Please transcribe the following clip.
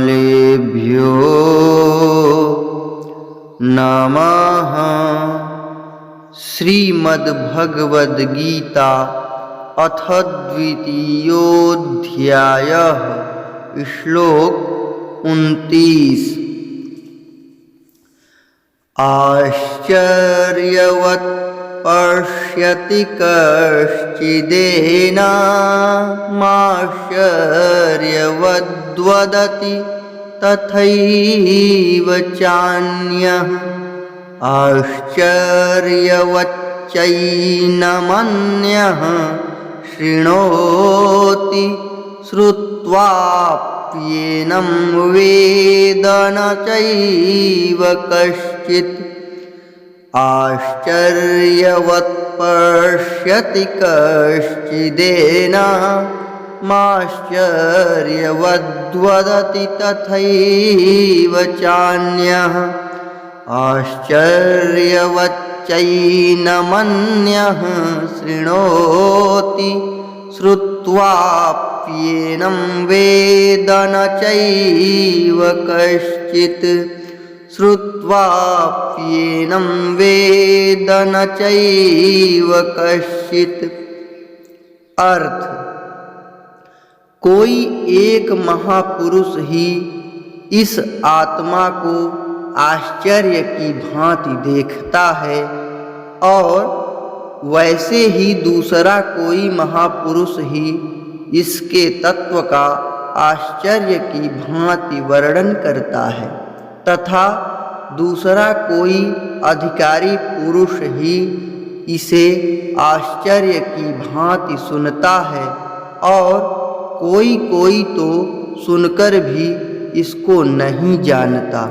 कमलेभ्यो नमः। श्रीमद्भगवद्गीता अथ द्वितीयोऽध्यायः। श्लोक 29। आश्चर्यवत् पश्यति कश्चिदेनामाश्चर्यवद्वदति तथैव चान्यः आश्चर्यवच्चैनमन्यः शृणोति श्रुत्वाप्येनं वेद न चैव कश्चित् आश्चर्यवत् पश्यति कश्चिदेनामाश्चर्यवद्वदति तथैव चान्यः आश्चर्यवच्चैनमन्यः शृणोति श्रुत्वाप्येनं वेद न चैव कश्चित् श्रुत्वाप्येनं वेद न चैव कश्चित्। अर्थ: कोई एक महापुरुष ही इस आत्मा को आश्चर्य की भांति देखता है और वैसे ही दूसरा कोई महापुरुष ही इसके तत्व का आश्चर्य की भांति वर्णन करता है तथा दूसरा कोई अधिकारी पुरुष ही इसे आश्चर्य की भांति सुनता है और कोई कोई तो सुनकर भी इसको नहीं जानता।